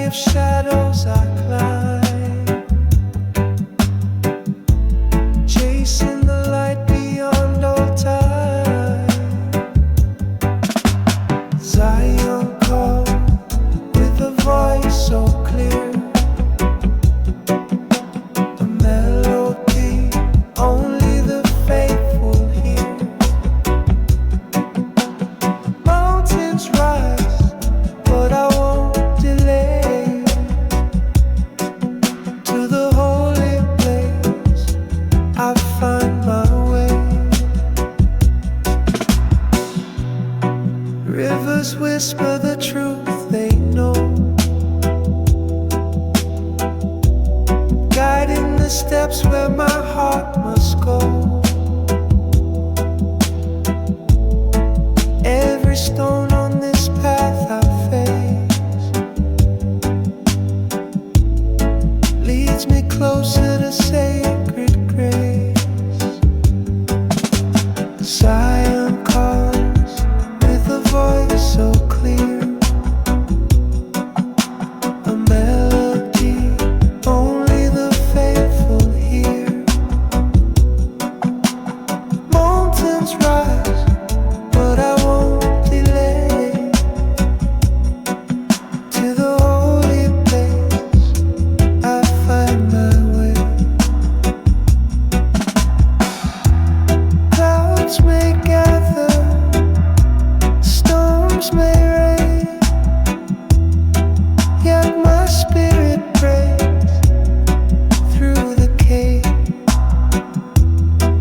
of shadows I climb, chasing the light beyond all time. Zion call with a voice so clear, a melody only the faithful hear. Mountains rise, but I won't delay. To the holy place I find my way. Rivers whisper the truth they know, guiding the steps where my heart must go. Every stone on this path I face leads me closer to sacred grace. Zion calls with a voice so clear, a melody only the faithful hear. Mountains rise, but I won't delay. To the holy place I find my way. Clouds may gather, storms may rain, yet my spirit prays through the cave.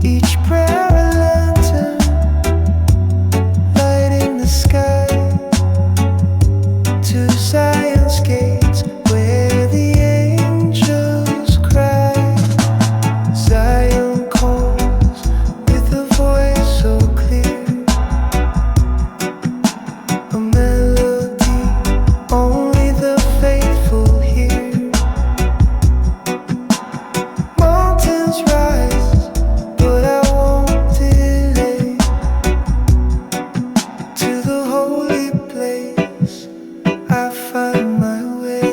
Each prayer a lantern, lighting the sky to Zion's gates where the angels cry. Zion calls with a voice so clear, a melody only the faithful hear. Mountains rise, but I won't delay. To the holy place I find my way.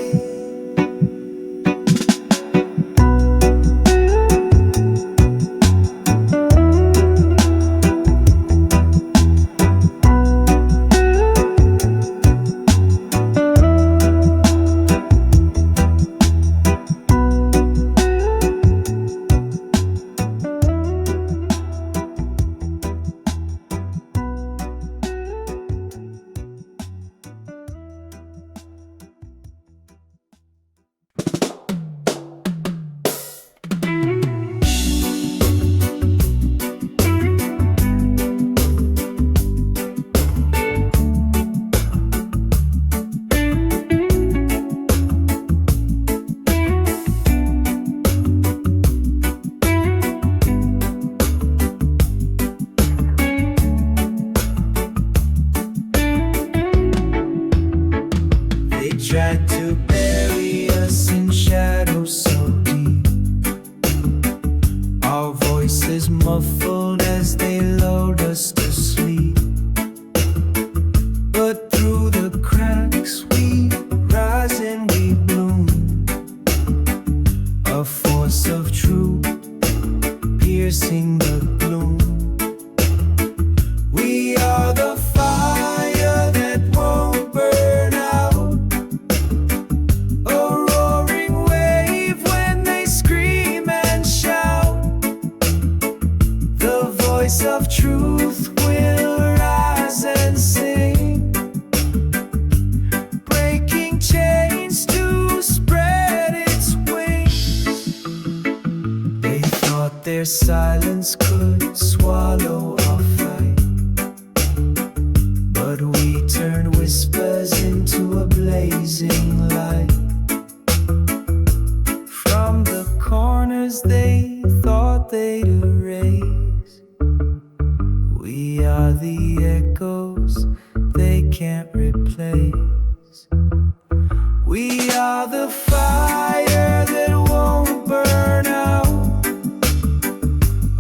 They tried to bury us in shadows so deep, our voices muffled as they lulled us to sleep. But through the cracks we rise and we bloom, a force of truth piercing the gloom. We are the fire that won't burn out, a roaring wave when they scream and shout. The voice of truth will rise and sing, breaking chains to spread its wings. They thought their silence could swallow our fight, but we turned whispers into a blazing light. From the corners they thought they'd erase, we are the echoes they can't replace. We are the fire that won't burn out,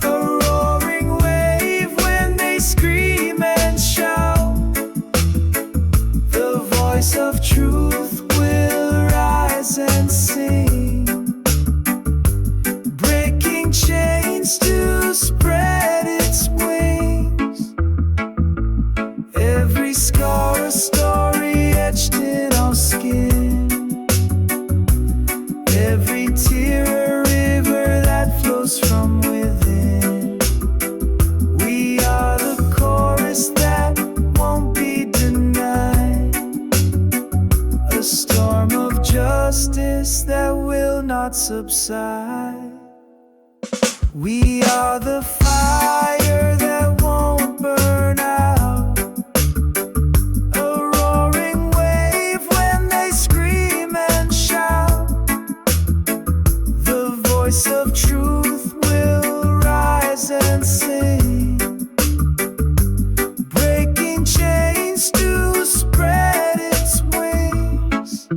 a roaring wave when they scream and shout. The voice of truth will rise. rise and sing, breaking chains to spread its wings. Every scar a story etched in our skin, every tear a river that flows from within. We are the chorus that won't be denied, a storm of justice that will not subside. We are the fire that won't burn out, a roaring wave when they scream and shout. The voice of truth will rise and sing, breaking chains to spread its wings.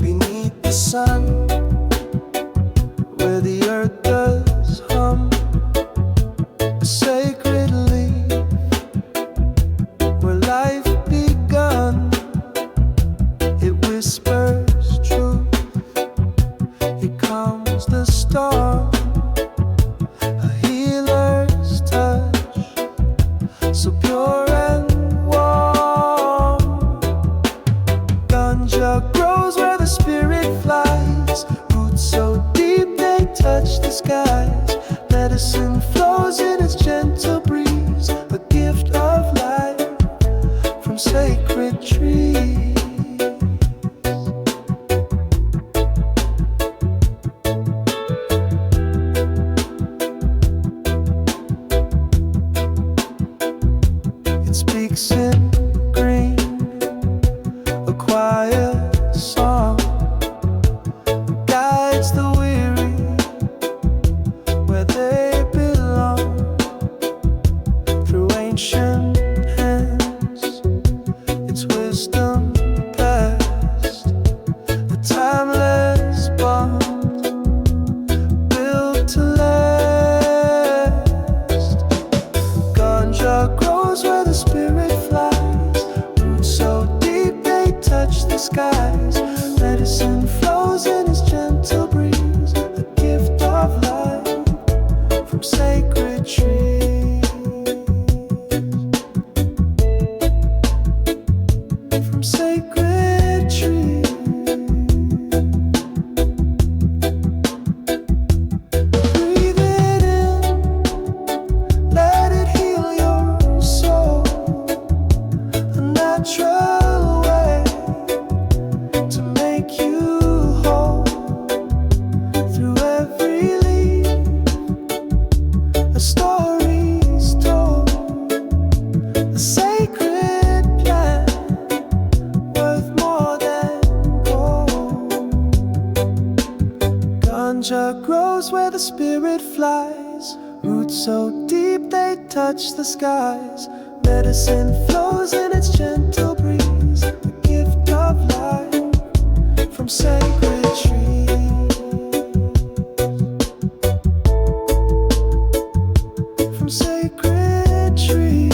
Beneath the sun, where the earth does hum, a sacred leaf, where life begun. It whispers truth, it calms the storm, a healer's touch, so pure and warm. Ganja grows where the spirit flies, roots so deep they touch the skies. Medicine flows in its gentle breeze, a gift of life from sacred trees. It speaks in green, a quiet song, guides the weary where they belong. Through ancient hands, its wisdom passed, a timeless bond built to last. Ganja grows where the spirit flies, roots so deep they touch the skies. Medicine flows in its gentle breeze, a gift of life from sacred trees. From sacred trees. Breathe it in, let it heal your soul, a natural way to make you whole. Through every leaf, a story's told, a sacred plant worth more than gold. Ganja grows where the spirit flies, roots so deep they touch the skies. Medicine flows in its gentle breeze, a gift of life from sacred trees. From sacred trees.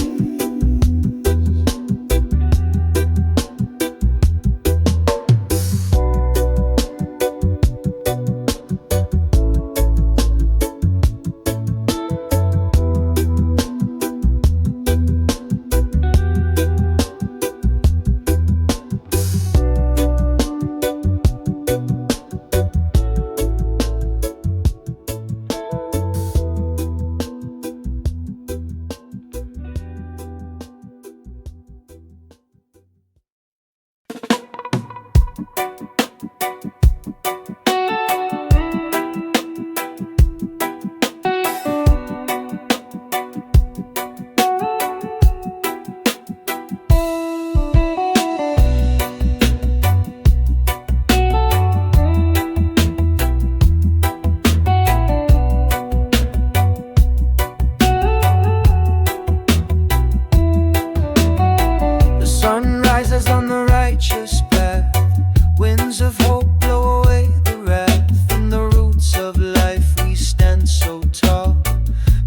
Winds of hope blow away the wrath. From the roots of life we stand so tall.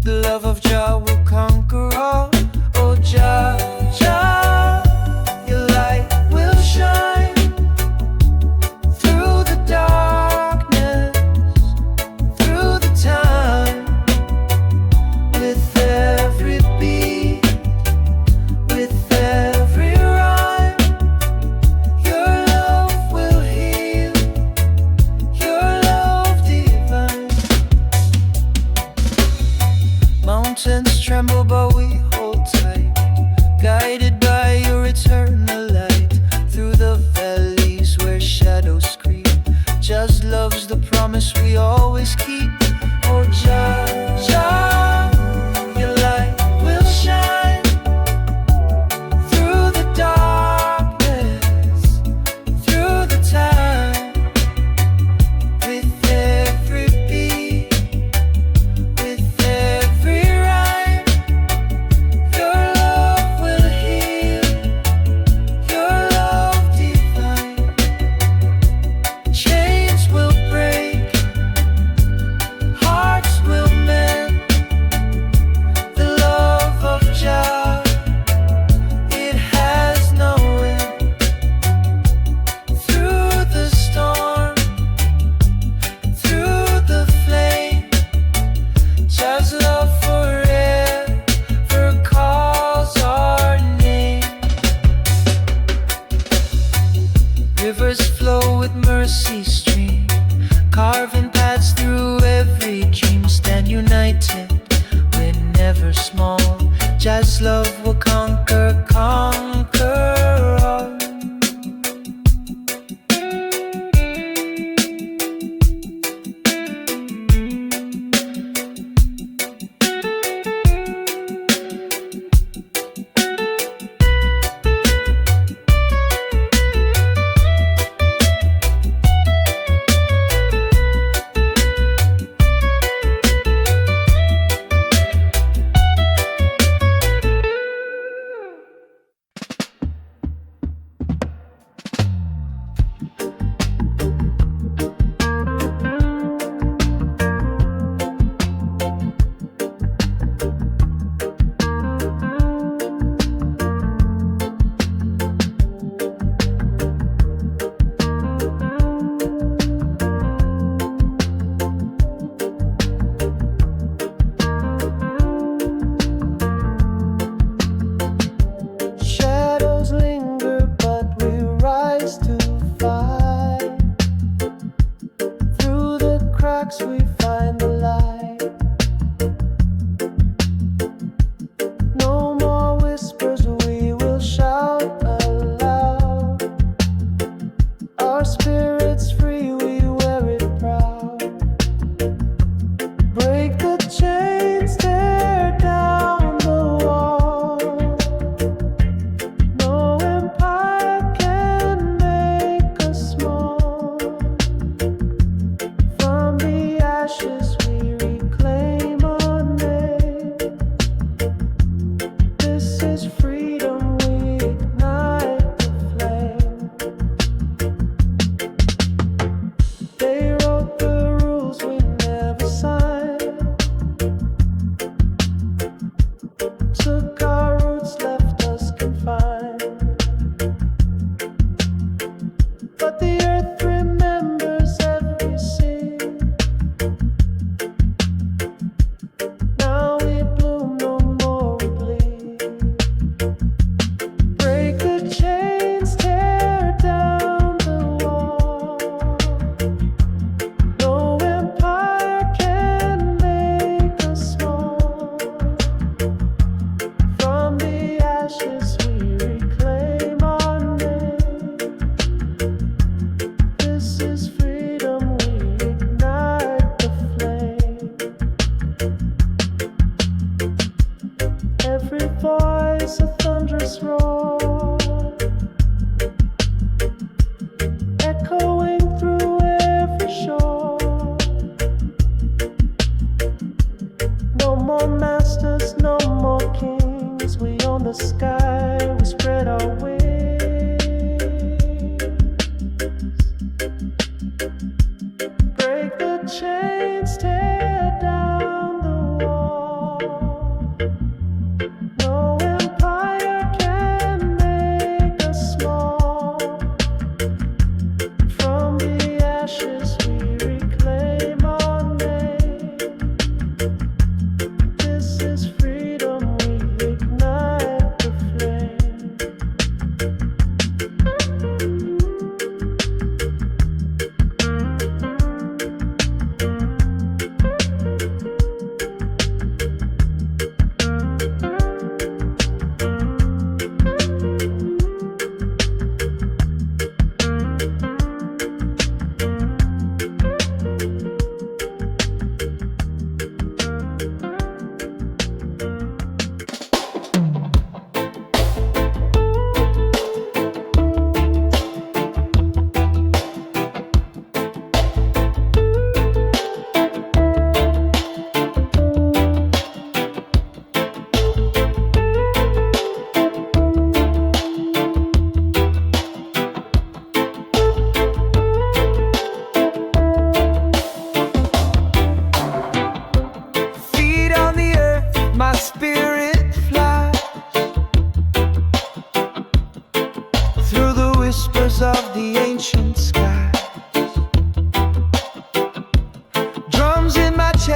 The love of Jah will conquer all. Oh Jah, Jah, your light will shine through the darkness, through the time. With every beat, with every rhyme, your love will heal, your love divine. Mountains tremble but we hold tight, guided by your eternal light. Through the valleys where shadows creep, just love's the promise we always keep. Oh Jah, Jah, your light will shine through the darkness, through the time. With every beat, with every rhyme, your love will heal, your love divine. Chains will break, hearts will mend. The love of Jah, it has no end. Through the storm, through the flame, Jah's love forever calls our name. Rivers flow with mercy stream, carving paths through every dream. Stand united, we're never small. Jah's love will conquer, conquer all. Shadows linger, but we rise to fight. Through the cracks we find the light. No more whispers, we will shout aloud. Our spirit's free, we wear it proud. Break the chains, tear down the wall. No empire can make us small. From the ashes we reclaim our name. This is freedom, we ignite the flame.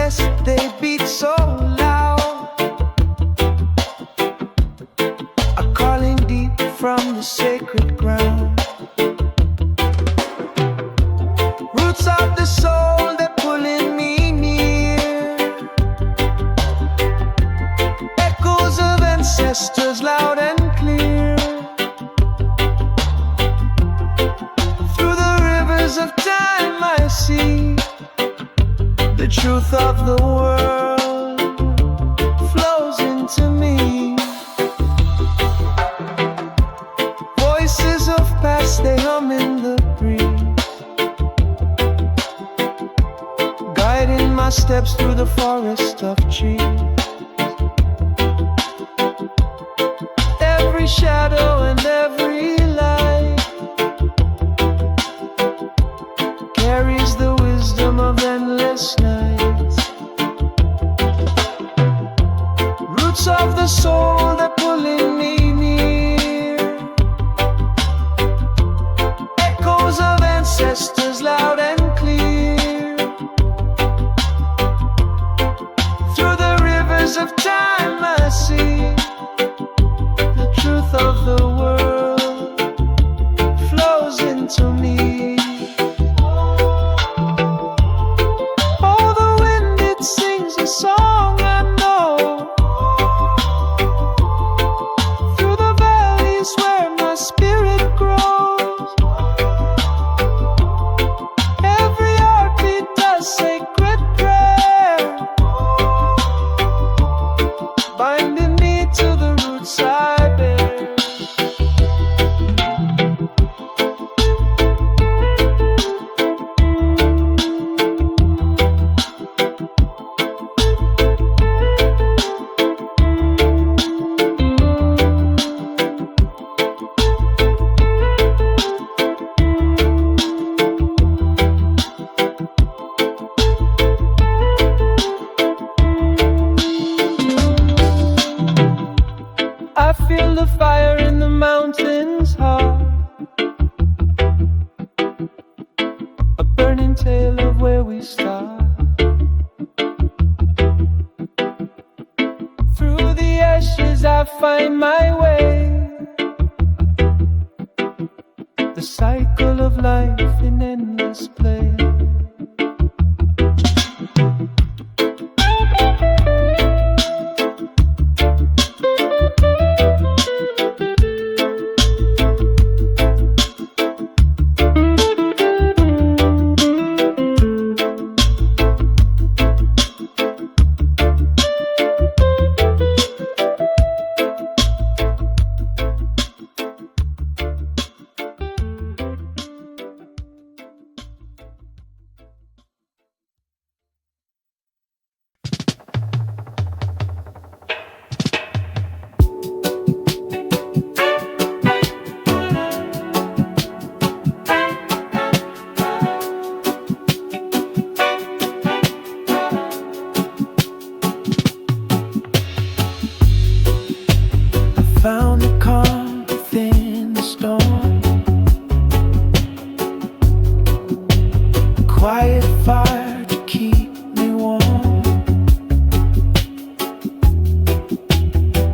chest, they beat so loud, are calling deep from the sacred ground. Roots of the soul, they're pulling me near. Echoes of ancestors loud and clear. Through the rivers of time I see the truth of the world flows into me. Voices of past, they hum in the breeze, guiding my steps through the forest of trees. Every shadow and every light carries the wisdom of endless nights. Roots of the soul, they're pulling me near. Echoes of ancestors loud and clear. Through the rivers of time I see the truth of the world flows into me. Oh, the wind, it sings a song I know. Through the valleys where my spirit grows. Every heartbeat does sacred prayer, binding me to the roots I bear. I feel the fire in the mountains heart, a burning tale of where we start. Through the ashes I find my way, the cycle of life in endless play. Found a calm within the storm, quiet fire to keep me warm.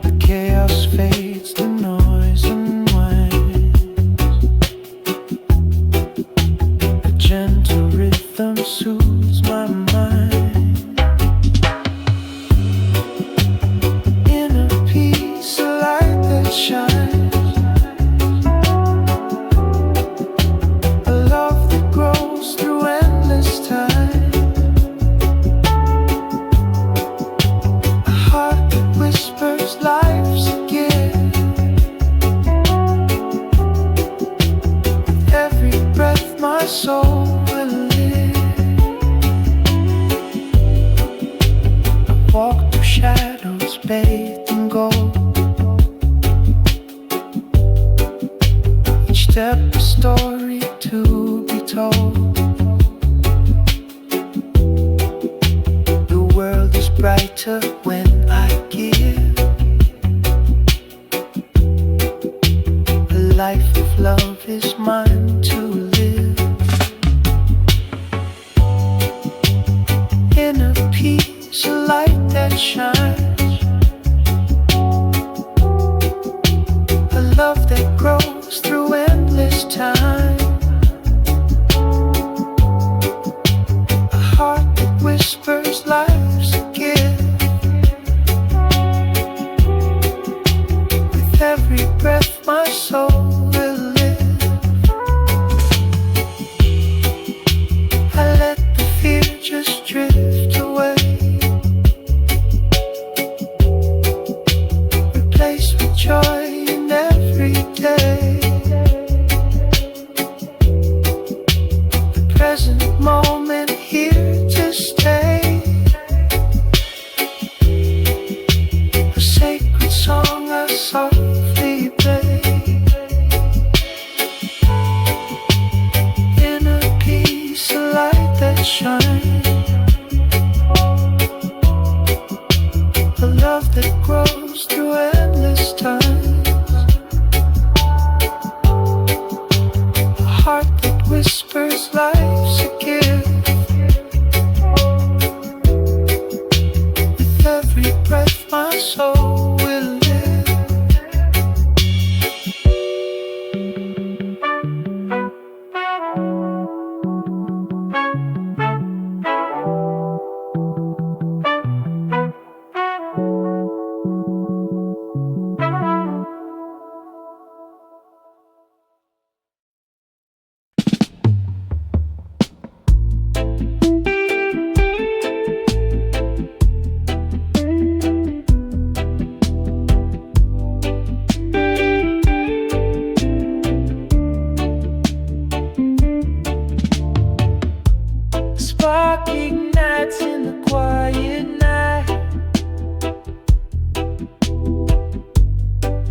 The chaos fades, the noise unwinds, a gentle rhythm soothes my mind. Inner peace, a light that shines, a love that grows through endless time, a heart that whispers life's a gift. With every breath my soul will live. I walk through shadows bathed in gold, each step a story to be told. The world is brighter when I give a life of love is mine to live. Inner peace, present moment here to stay. A sacred song I softly play. In a piece of light that shines, a love that grows through endless times, a heart that whispers life's a gift. With every breath my soul will live. Spark ignites in the quiet night.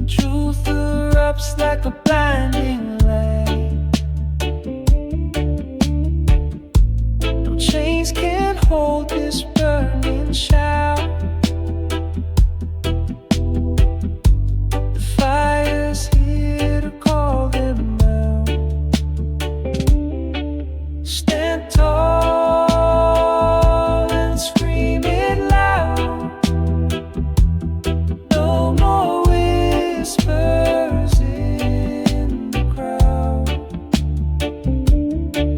Truth erupts like a blinding light. No chains can hold this burning shout. The fire's here to call them out. Stand tall and scream it loud. No more whispers in the crowd.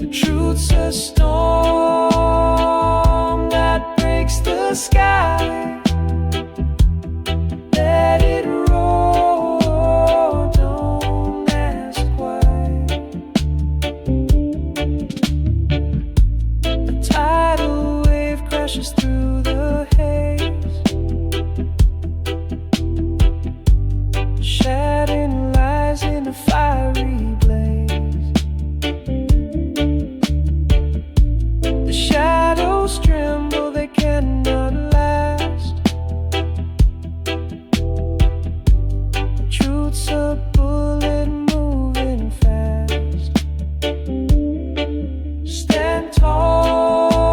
The truth's a storm that breaks the sky. Let it roar, don't ask why. A tidal wave crashes through the haze, shattering lies in a fiery blaze. The shadows tremble, they cannot last. Truth's a bullet moving fast. Stand tall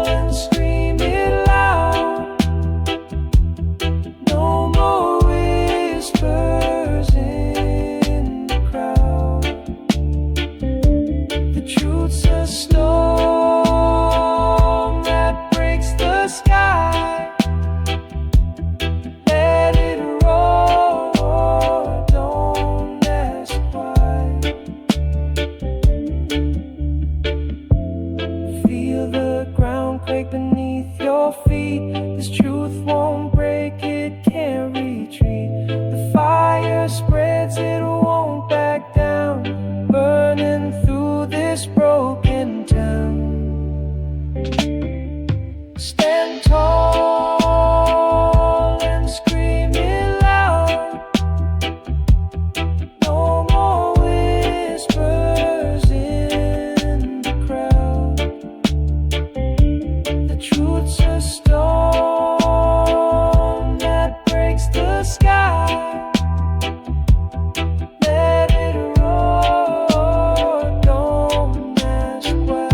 and scream it loud. No more whispers in the crowd. The truth's a storm that breaks the sky. Let it roar, don't ask why. Feel the ground quake beneath your feet. This truth won't break, it can't retreat. The fire spreads, it won't back down, burning through this broken town. Stand tall and scream it loud. No more whispers in the crowd. The truth's a storm that breaks the sky. Let it roar, don't ask why.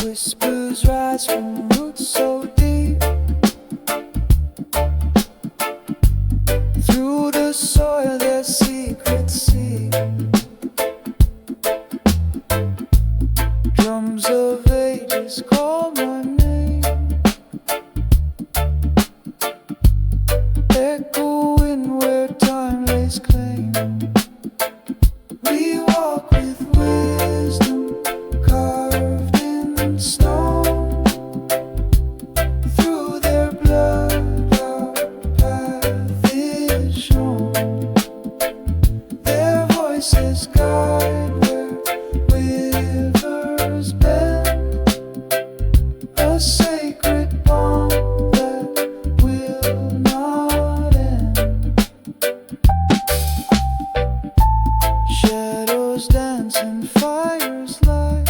Whispers rise from roots so deep, through the soil their secrets seep. Drums of ages call my name, echoing where time always claim. We walk with wisdom carved in stone. Through their blood our path is shown. Their voices guide where rivers bend. A sacred bond that will not end. Shadows dance and fires light.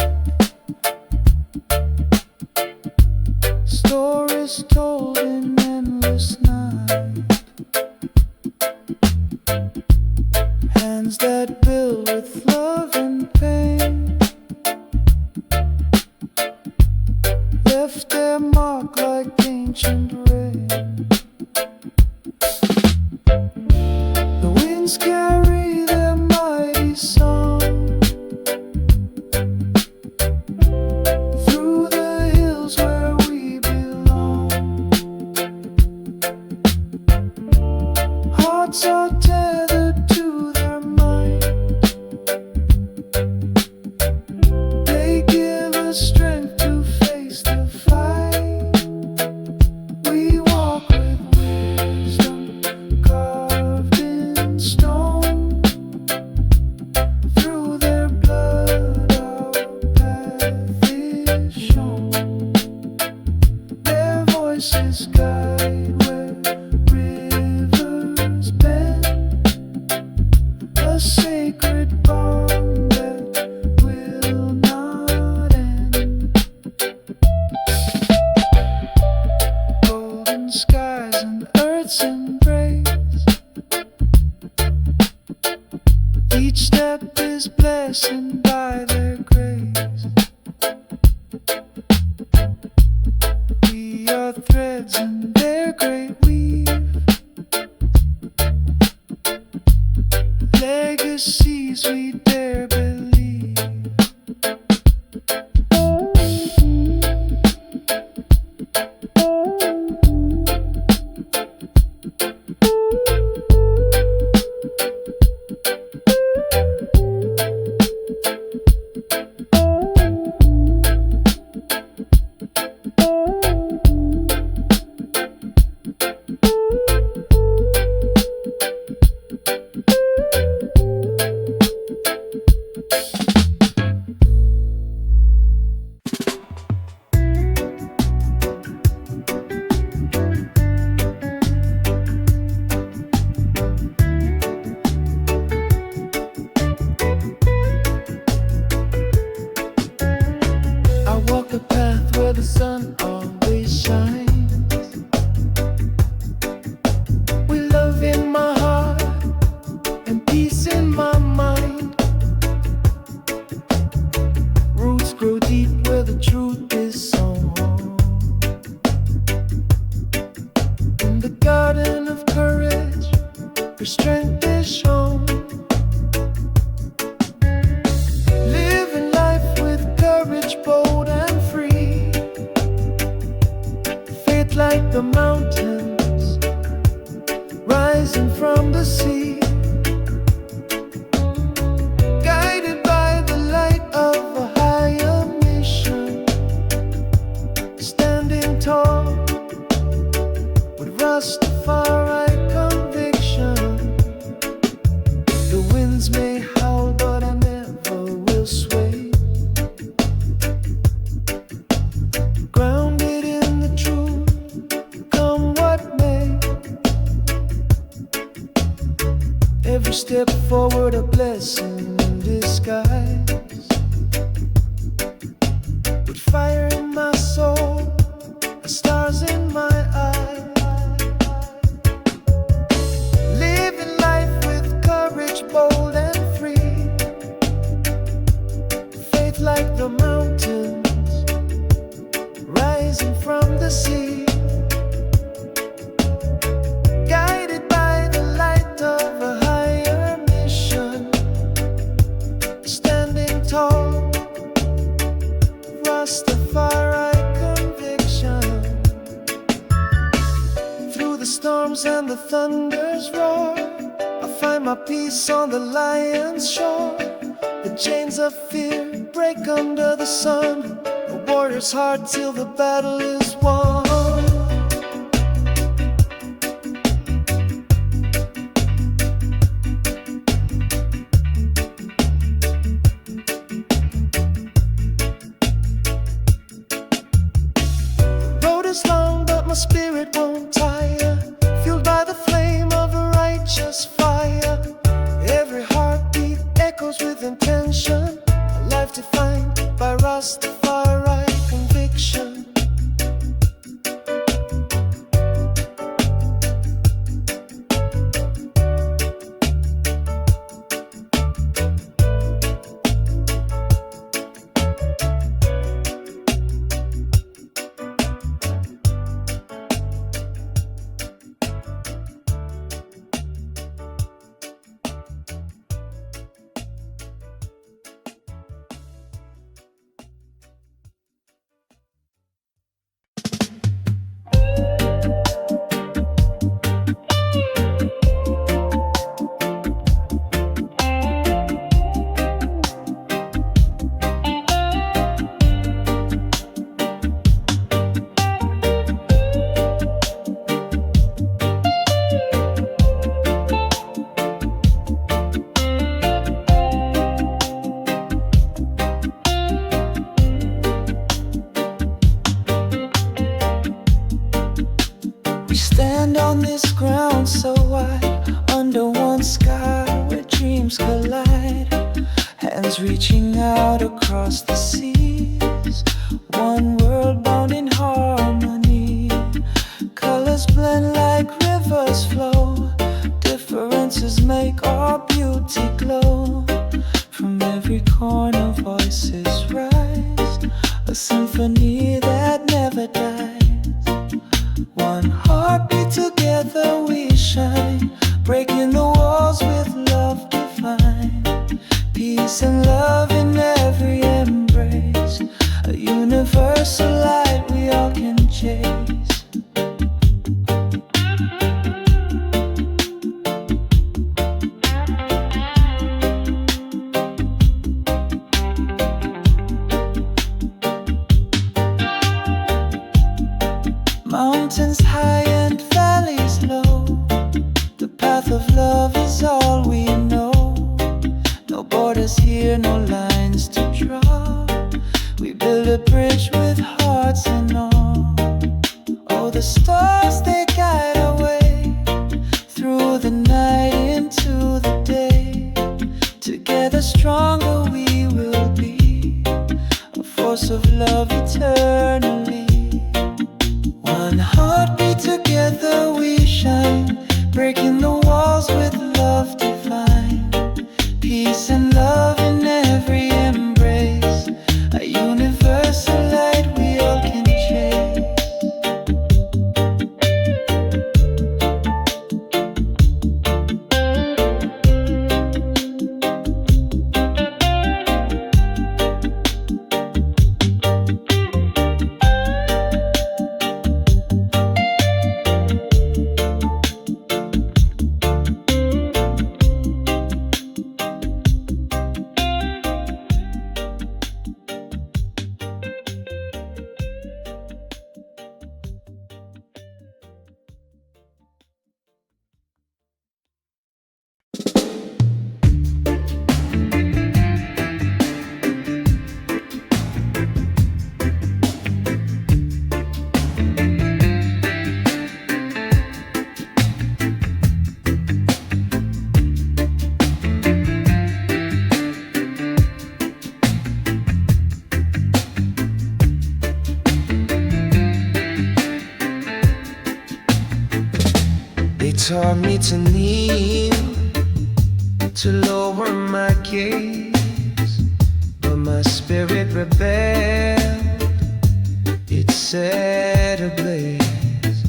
Stories told in endless night. Hands that build with love and pain left their mark like ancient rain. The winds carry their mighty song through the hills where we belong. Hearts are tethered to their mind. They give us strength to face the fight. We walk with wisdom carved in stone. Through their blood our path is shown. Their voices guide where rivers bend. A sacred bond that will not end. Golden skies and earth's embrace. Each step is blessed by their grace. We are threads in their great weave. Legacies we dare believe. I walk a path where the sun always shines. With love in my heart and peace in my mind. Roots grow deep where the truth is sown. In the garden of courage, where strength is shown. Living life with courage, bold and free. Faith like the mountains rising from the sea. Guided by the light of a higher mission. Standing tall with Rastafari conviction. The winds may howl, but I never will sway. Grounded in the truth, come what may. Every step forward a blessing in disguise. With fire in my soul, stars in my eyes. Living life with courage, bold and free. Faith like the mountains rising from the sea. Guided by the light of a higher mission. Standing tall, Rastafari conviction. Through the storms and the thunder's roar, I find find my peace on the lion's shore. The chains of fear break under the sun. A warrior's heart till the battle is won. The road is long, but my spirit won't tire. Fueled by the flame of a righteous fire. Every heartbeat echoes with intention. A life defined by Rastafari conviction. Stand on this ground so wide, under one sky where dreams collide. Hands reaching out across the seas, one world bound in harmony. Colors blend like rivers flow, differences make our beauty glow. From every corner voices rise, a symphony that never dies. One heartbeat, together we shine, breaking the walls with love divine. Peace and love in every embrace, a universal light we all can chase. Mountains high and valleys low, the path of love is all we know. No borders here, no lines to draw. We build a bridge with hearts in awe. Oh, the stars, they guide our way through the night into the day. Together stronger we will be, a force of love eternally. One heartbeat, together we shine, breaking the walls with love divine. Peace and love in every embrace, a universal light we all can chase. Taught me to kneel, to lower my gaze, but my spirit rebelled, it set ablaze.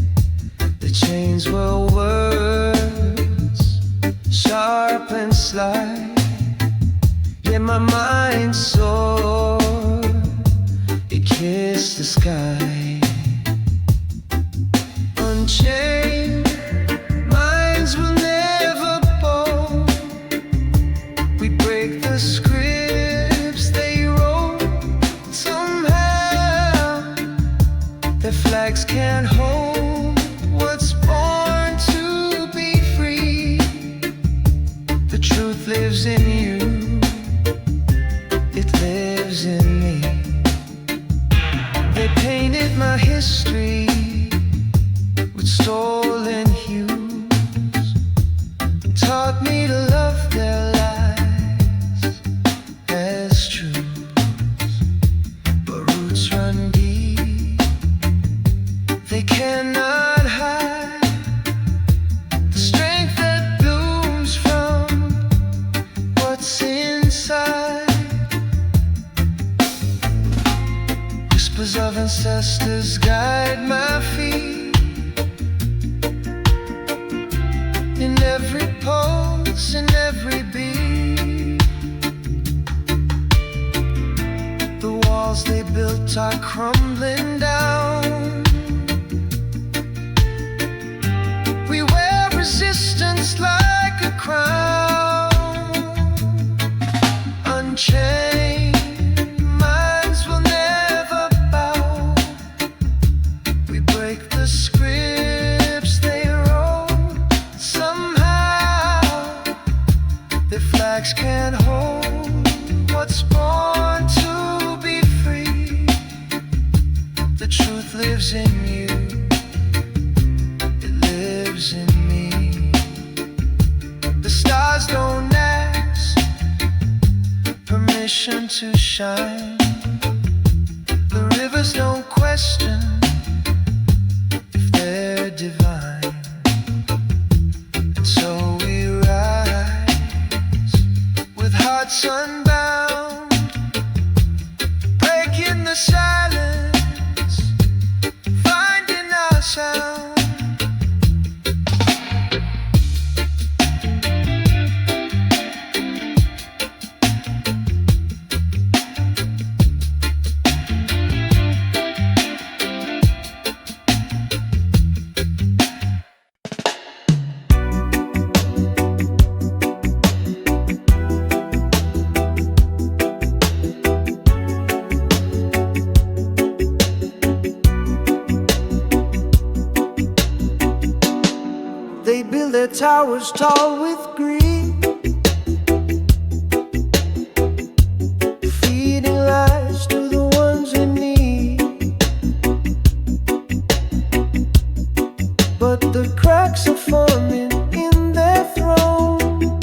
The chains were words, sharp and sly, yet my mind soared, it kissed the sky. Unchained minds will never bow, The truth lives in you, it lives in me. They painted my history with stolen hues, taught me to love their lies as truths. But roots run deep, they cannot hide the strength that blooms from what's inside. Whispers of ancestors guide my feet in every pulse, in every beat. The walls they built are crumbling down. We wear resistance like a crown. Unchained minds will never bow. We break the scripts they wrote. Somehow their flags can't hold what's born to be free. The truth lives in you, it lives in me. The stars don't ask permission to shine. The rivers don't question if they're divine. And so we rise with hearts unbound, breaking the silence, finding our sound. They build their towers tall with greed, feeding lies to the ones in need. But the cracks are forming in their throne.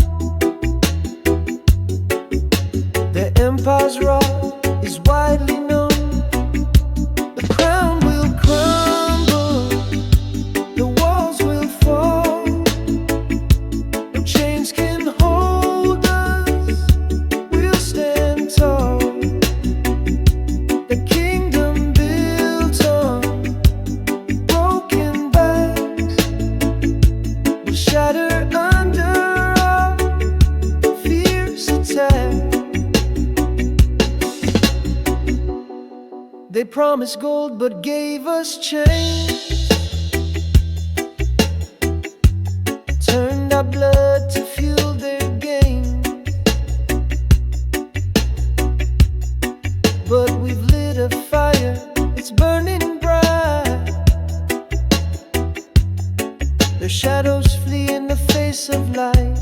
Their empire's rot is widely known. The crown will crumble, the walls will fall. No chains can hold us, we'll stand tall. The kingdom built on broken backs will shatter under our fierce attack. They promised gold but gave us chains, turned our blood to fuel their gain. But we've lit a fire, it's burning bright. Their shadows flee in the face of light.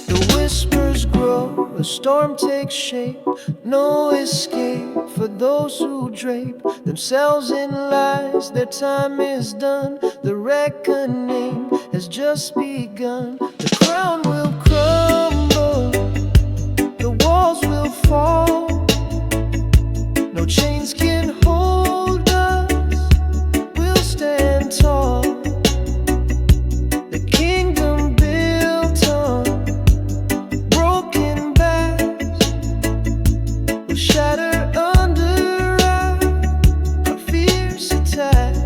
The whispers grow, a storm takes shape. No escape for those who drape themselves in lies. Their time is done, the reckoning has just begun. The crown will crumble, the walls will fall. No chains can hold us, we'll stand tall. The kingdom built on broken backs will shatter under our fierce attacks.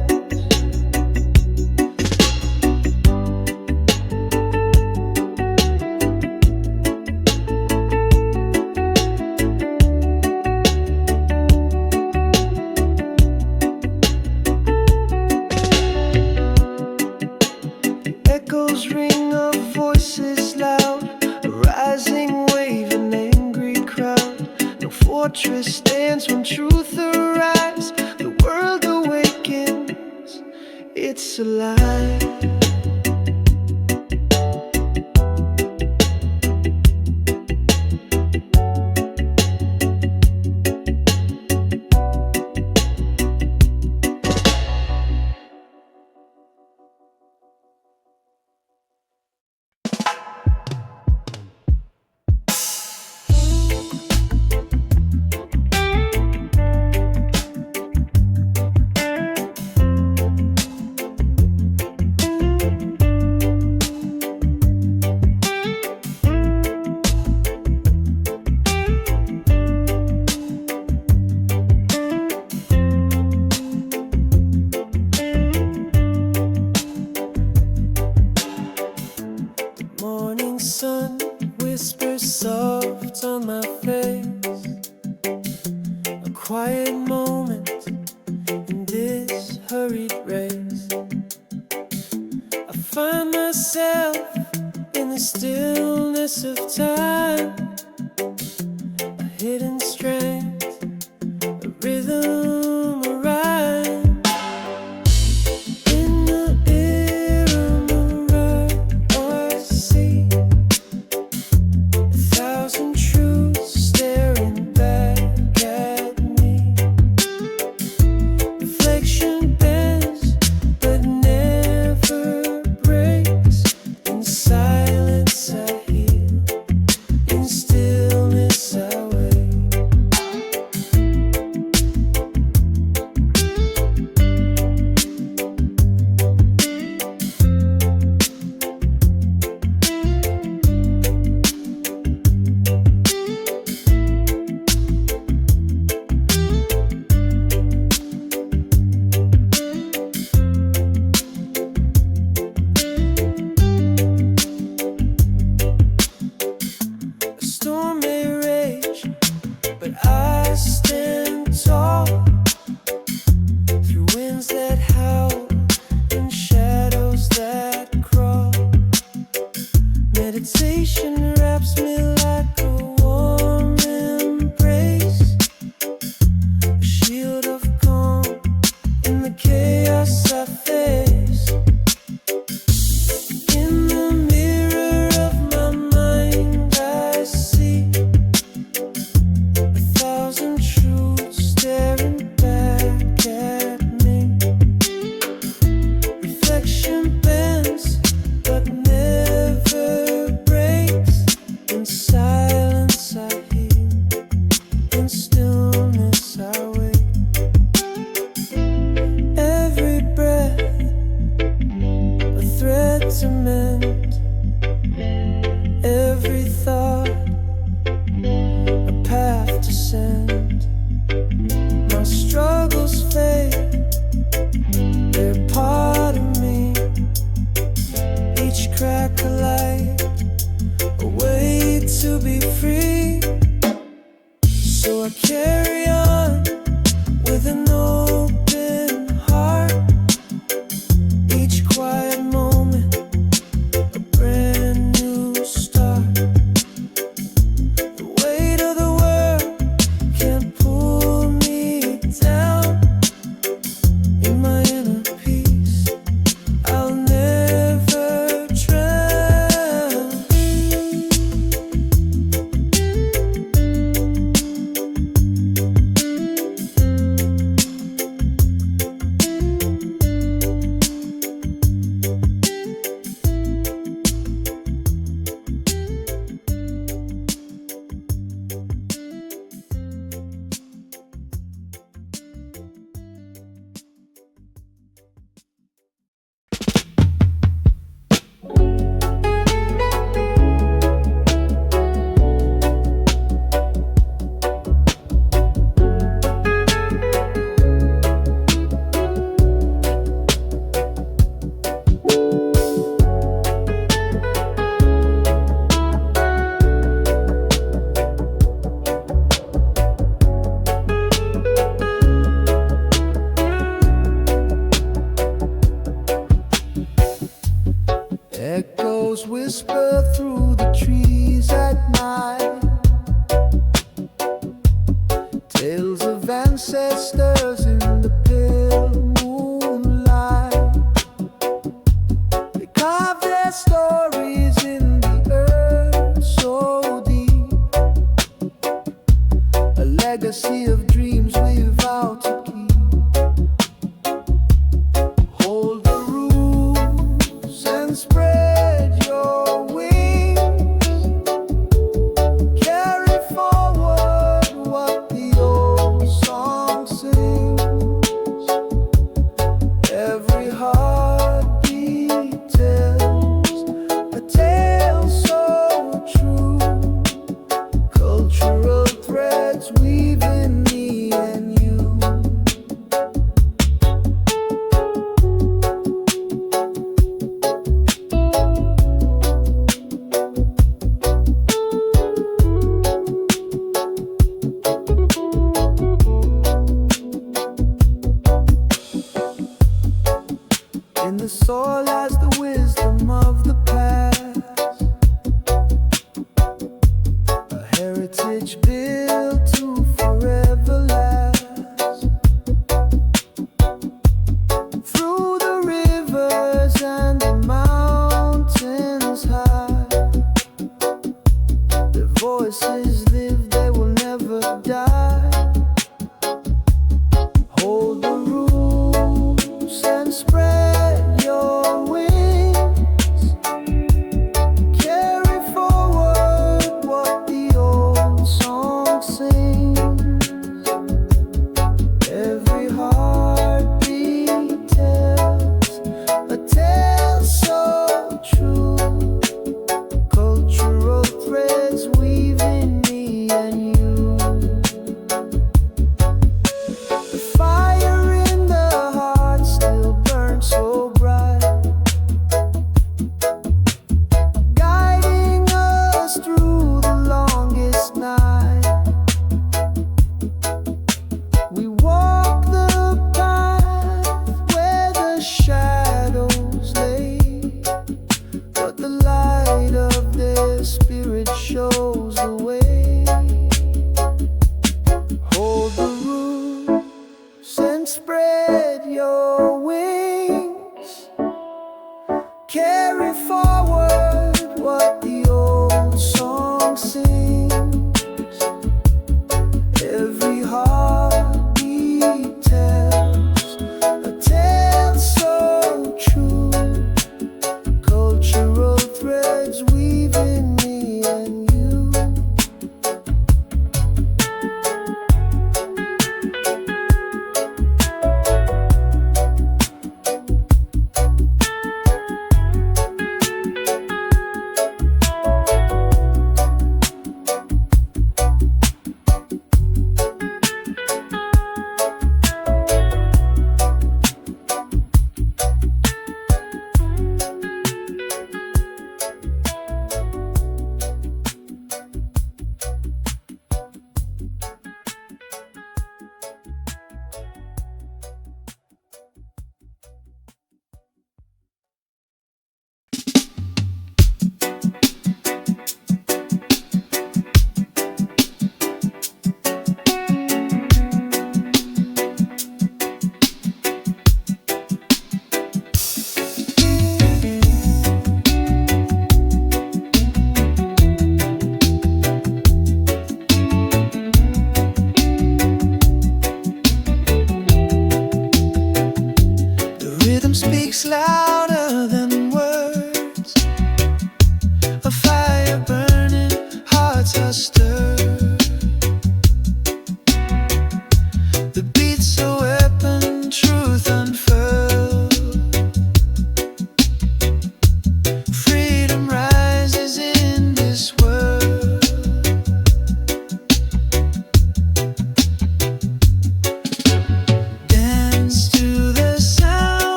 Echoes ring of voices loud, a rising wave, an angry crowd. No fortress stands when truth arrives. The world awakens, it's alive. morning sun whispers soft on my face. A quiet moment in this hurried race. I find myself in the stillness of time. A hidden strength, a rhythm, a rhyme. In the ear of the right I see 1,000 truths staring back at me. Reflection bends but never breaks. In silence I hear, in stillness I wait. A storm may rage, but I stand tall through winds that howl and shadows that crawl. Meditation wraps me like a warm embrace, a shield of calm in the chaos I face. In the mirror of my mind I see 1,000 truths staring back at me. Reflection bends but never breaks. In silence I hear, in stillness I wait. Every breath a thread to mend, every thought a path to send. My struggles fade, they're part of me. Each crack a light, a way to be free. So I carry on with an open heart. Each quiet moment, a brand new start. The weight of the world can't pull me down. In my inner peace, I'll never drown. Echoes whisper through the trees at night. Tales of ancestors in the pale moonlight. They carve their stories in the earth so deep. A legacy of dreams we vow to keep. Hold the roots and spread your wings.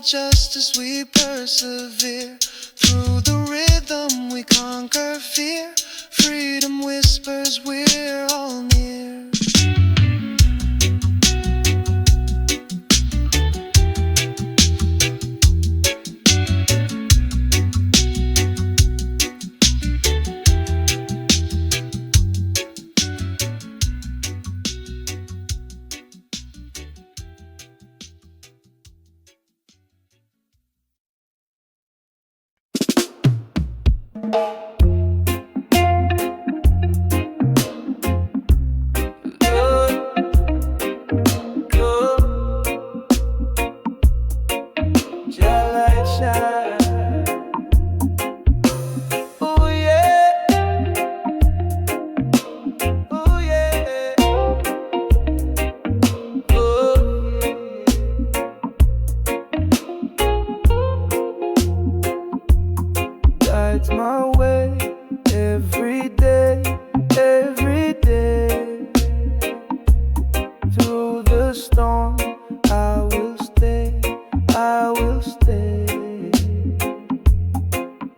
just as we persevere. Through the rhythm we conquer fear. Freedom whispers we're all near. Guides my way every day, every day. Through the storm, I will stay, I will stay.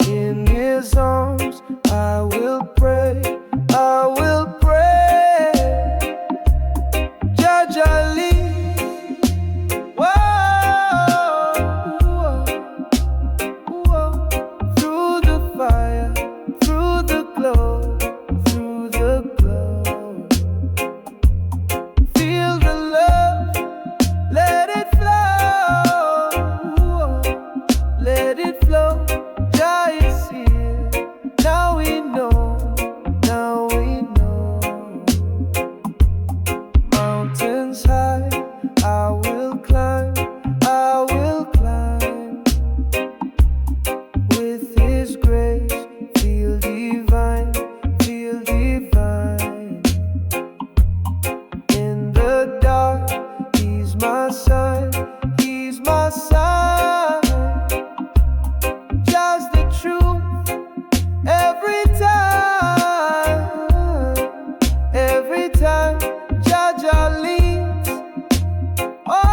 In his arms, I will pray, I will pray. Jaja lead. Whoa, whoa. Through the fire, through the glow, through the glow. Feel the love, let it flow, let it flow. Jah is here, now we know, now we know. Mountains high, I will climb, I will climb. With his grace, feel divine, feel divine. In the dark, he's my sign, he's my sign. Just the truth, every time, Jaja leads. Oh,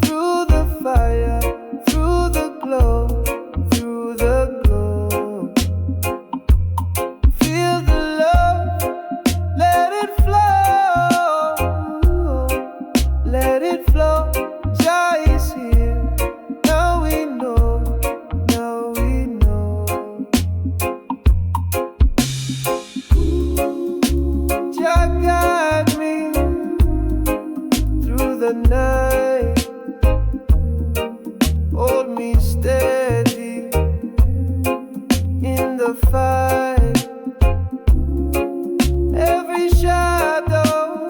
through the fire, through the glow, through the glow. Feel the love, let it flow, let it flow. Jah is here, now we know, now we know. Jah guide me through the night, hold me steady in the fight. Every shadow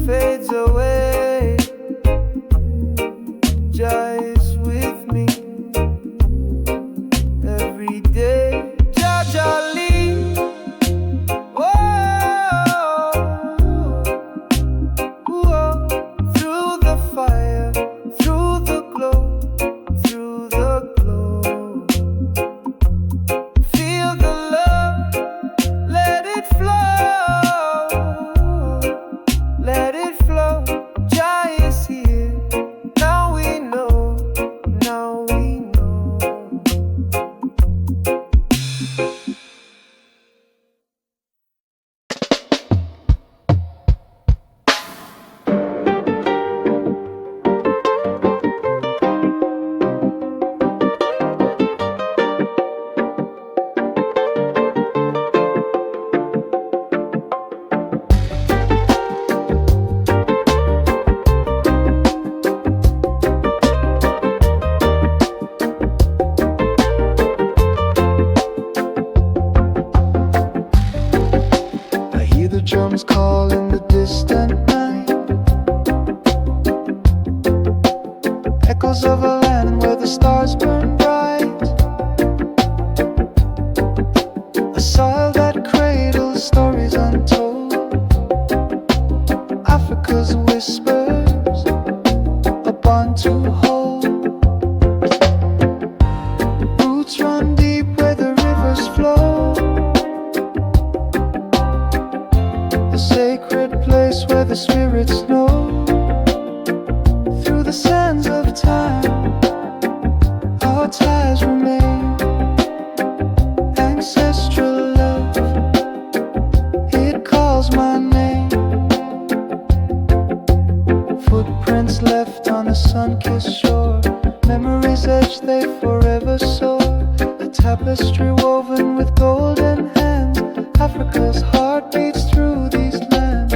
fades away. Jah is with me every day. Jaja lead. Whoa, through the fire, through the glow, through the glow. Feel the love, let it flow, let it flow. Jah is here, now we know, now we know. I hear the drums call in the distant night. Echoes of a land where the stars burn bright. A soil that cradles stories untold. Africa's whispers, a bond to hold. Roots run deep where the rivers flow. A sacred place where the spirits know. sands of time, our ties remain. Ancestral love, it calls my name. Footprints left on a sun-kissed shore, memories etched, they forever soar. A tapestry woven with golden hands, Africa's heart beats through these lands.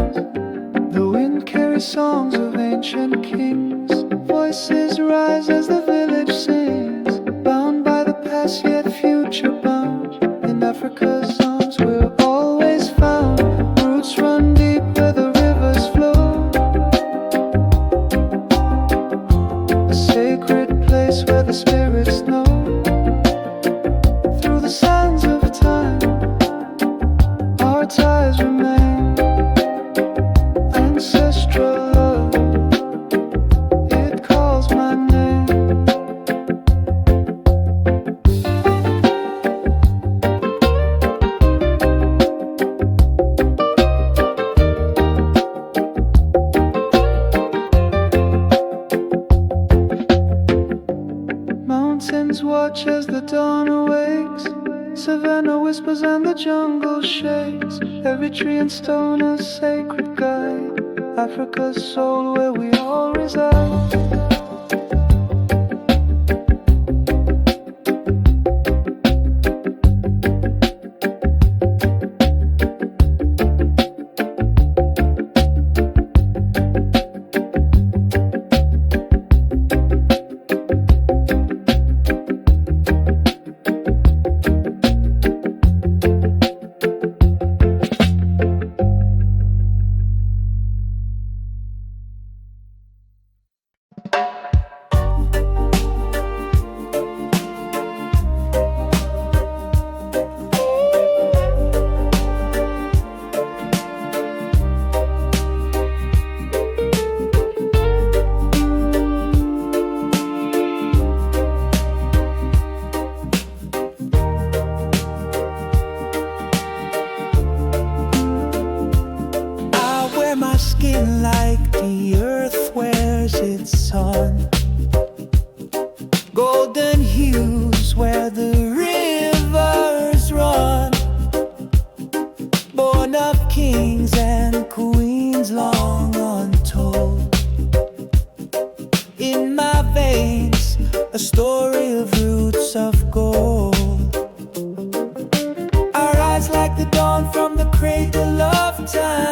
The wind carries songs of ancient kings, voices rise as the village sings. Bound by the past yet future bound, in Africa's arms we're always found. Roots run deep where the rivers flow, a sacred place where the spirits know. Through the sands of time, our ties remain. Ancestral love, it calls my name. Mountains watch as the dawn awakes, savannah whispers and the jungle shakes. Every tree and stone a sacred guide, Africa's soul where we all reside. Like the earth wears its sun, golden hues where the rivers run, born of kings and queens long untold. In my veins, a story of roots of gold. I rise like the dawn from the cradle of time.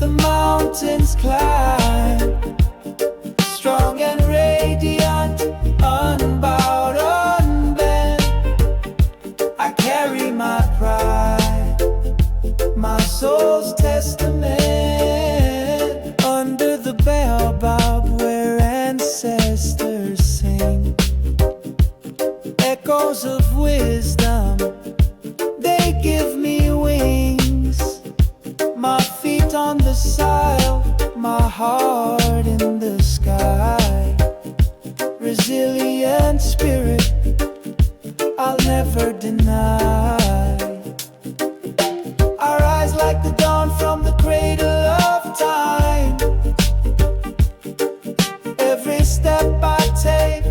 Mountains climb, strong and radiant, unbowed, unbent. I carry my pride, my soul's testament. Under the baobab where ancestors sing, echoes of wisdom, they give me wings. My feet on the soil, my heart in the sky. Resilient spirit, I'll never deny. I rise like the dawn from the cradle of time. Every step I take,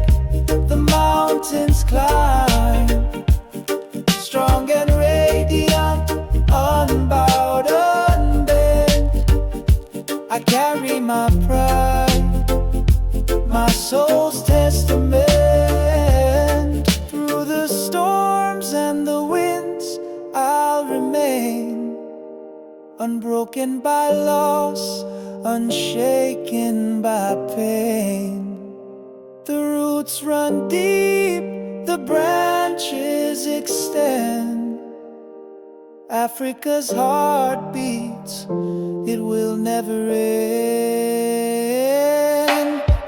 the mountains climb, strong and radiant, unbowed, I carry my pride, my soul's testament. Through the storms and the winds, I'll remain, unbroken by loss, unshaken by pain. The roots run deep, the branches extend. Africa's heart beats, it will never end.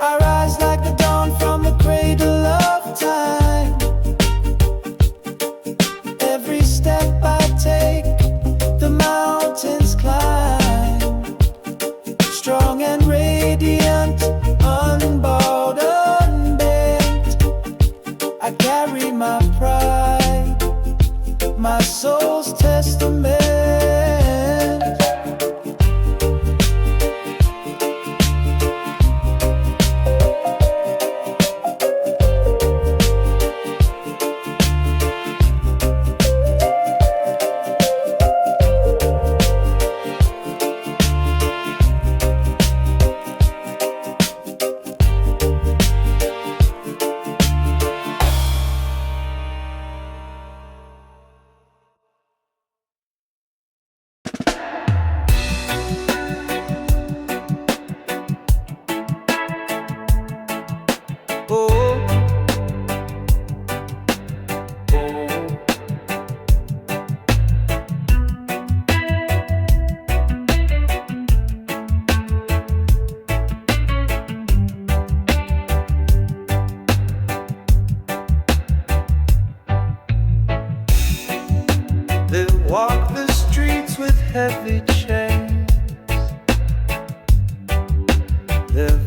I rise like the dawn from the cradle of time. Every step I take, the mountains climb, strong and radiant, unbowed, unbent. I carry my pride, my soul's testament.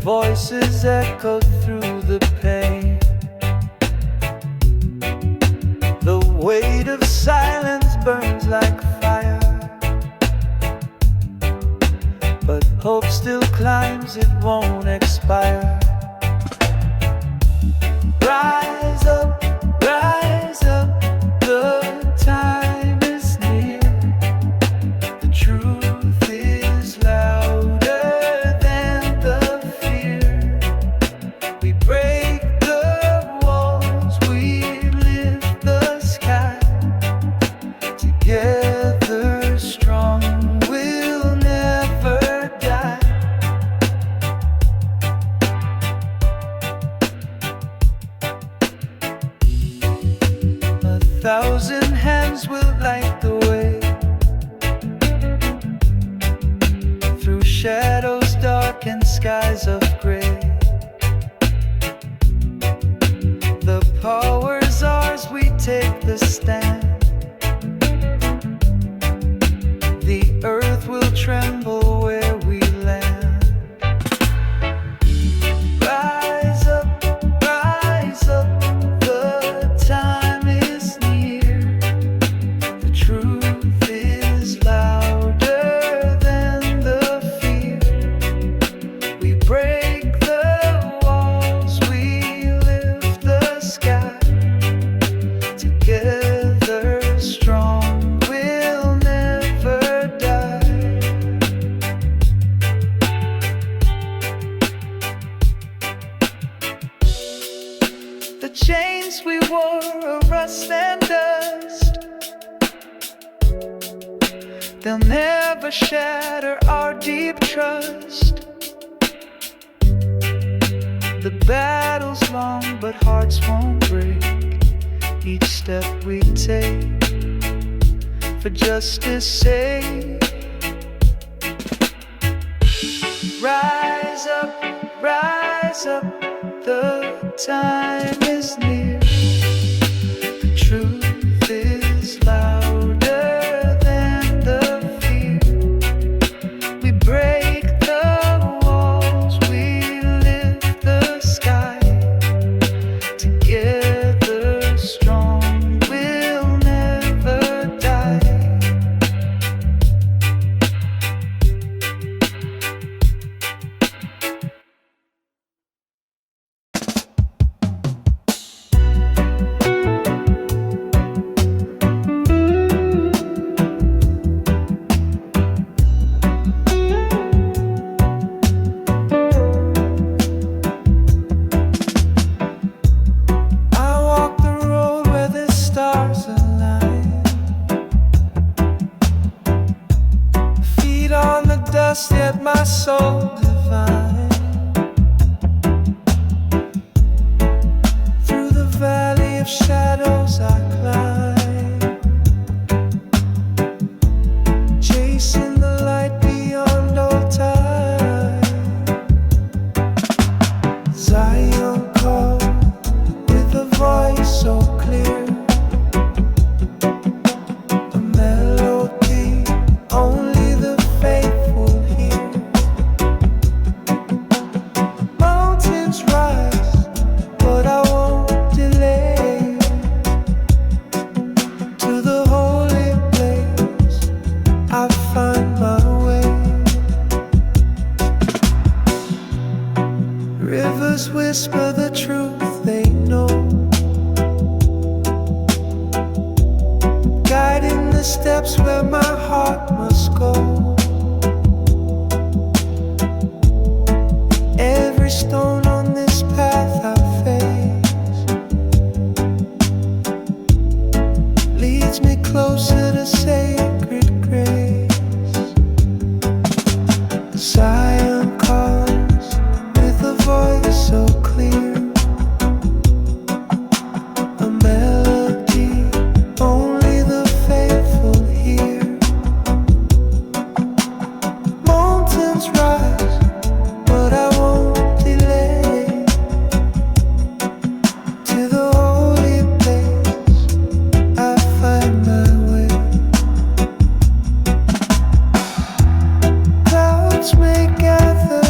voices echoed through the pain. The weight of silence burns like fire, but hope still climbs, it won't expire. Rise up, the time is near. The truth is louder than the fear. We break the walls, we lift the sky. Together strong, we'll never die. A thousand hands will light the way through shadows dark and skies of gray. The power's ours, we take the stand. The earth will tremble where we land. Rise up, the time is near. The truth is louder than the fear. We break the walls, we lift the sky. Together strong, we'll never die. The chains we wore are rust and dust. They'll never shatter our deep trust. The battle's long, but hearts won't break. Each step we take for justice' sake. Rise up, the time is near. The truth is louder than the fear. We break the walls, we lift the sky. Together strong, we'll never die. I walk the road where the stars align. Feet on the dust, yet my soul divine. Through the valley of shadows I climb, chasing the light beyond all time. Zion called with a voice so clear, a melody only the faithful hear. Mountains rise, but I won't delay. To the holy place, I find my way. Rivers whisper the truth they know, guiding the steps where my heart must go. Every stone on this path I face leads me closer to sacred grace. Zion calls with a voice so clear, a melody only the faithful hear. Mountains rise, but I won't delay. To the holy place, I find my way. Clouds may gather,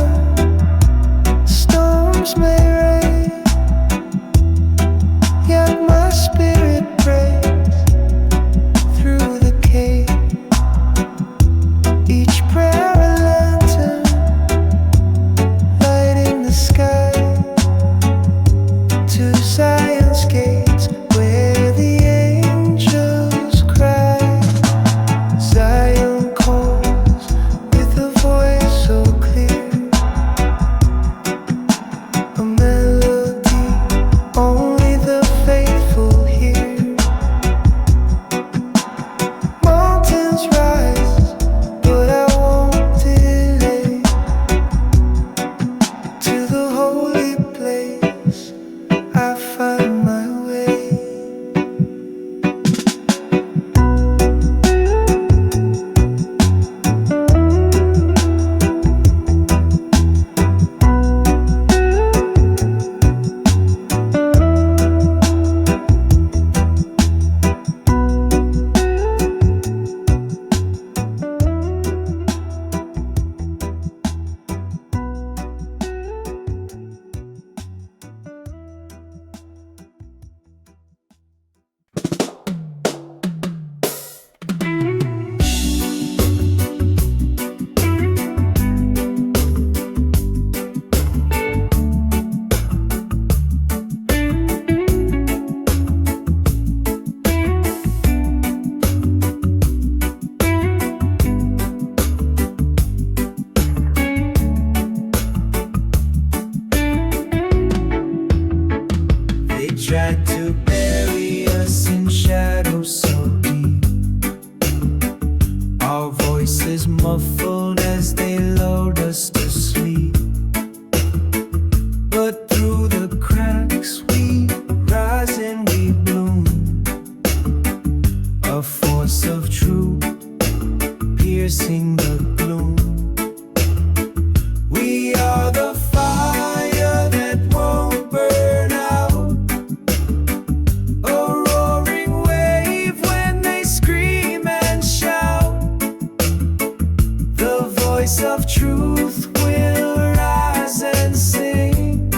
voice of truth will rise and sing,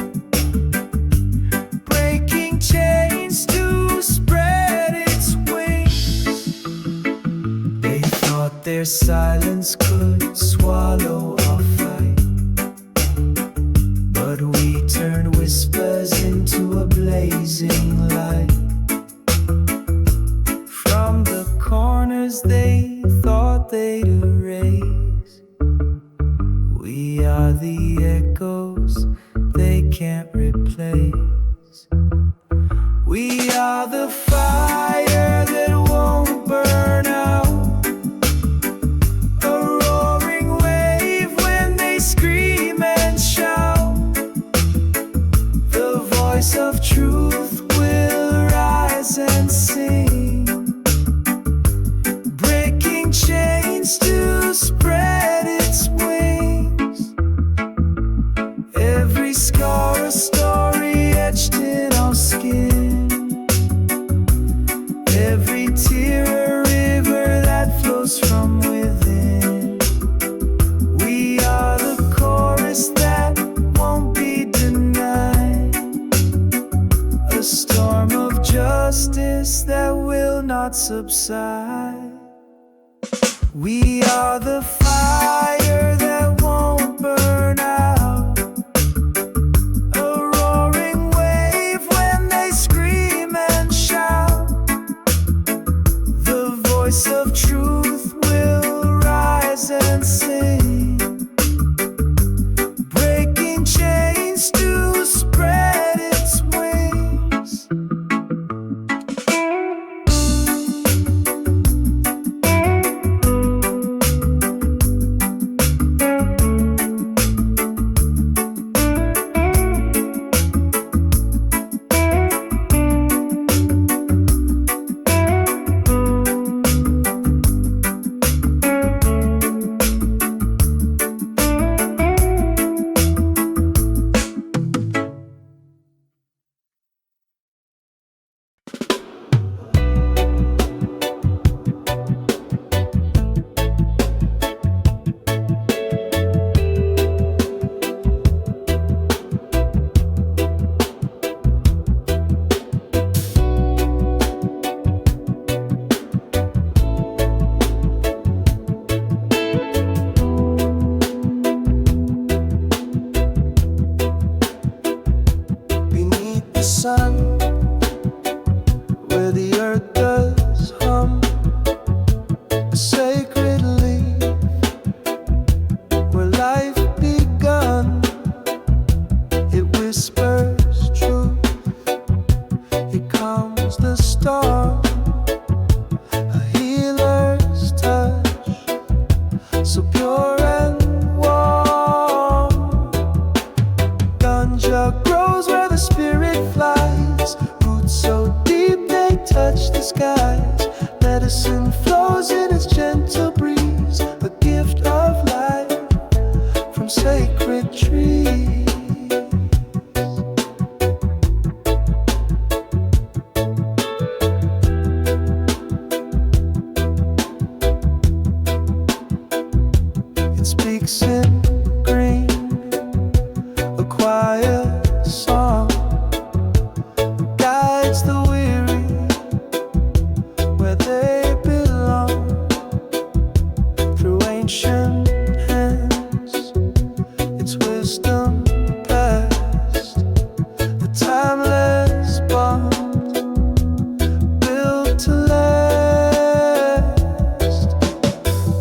breaking chains to spread its wings. They thought their silence could swallow our fight, but we turned whispers into a blazing light. From the corners they thought they'd erase, we are the echoes they can't replace. We are the fire that won't burn out, a roaring wave when they scream and shout. The voice of truth will rise and sing, breaking chains to spread its wings. Every scar a story etched in our skin, every tear a river that flows from within. We are the chorus that won't be denied, a storm of justice that will not subside. We are the fire that won't burn out, a roaring wave when they scream and shout. The voice of truth will rise and sing, breaking chains to spread its wings. Beneath the sun, where the earth does hum, a sacred leaf, where life begun. It whispers truth, here comes the storm, a healer's touch, so pure and warm. Ganja grows where the spirit flies, roots so deep they touch the skies. Medicine flows in its gentle breeze, a gift of life from sacred trees. It speaks in green, a quiet song, guides the weary where they belong. Through ancient hands, its wisdom past, the timeless bond built to last.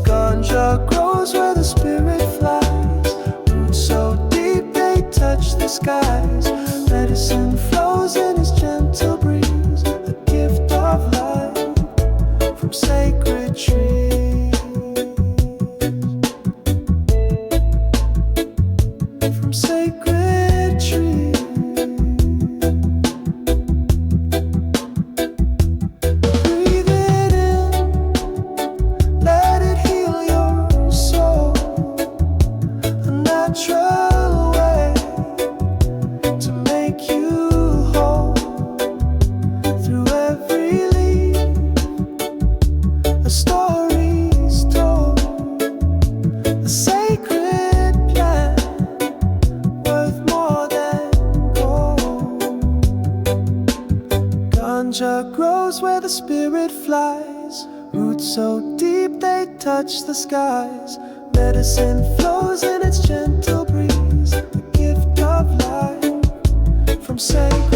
Ganja grows where the spirit flies, roots so deep they touch the skies. Medicine flows in its gentle breeze, a gift of life from sacred trees. From sacred trees. Breathe it in, let it heal your soul, a natural way to make you Ganja grows where the spirit flies. Roots so deep they touch the skies. Medicine flows in its gentle breeze. The gift of life from sacred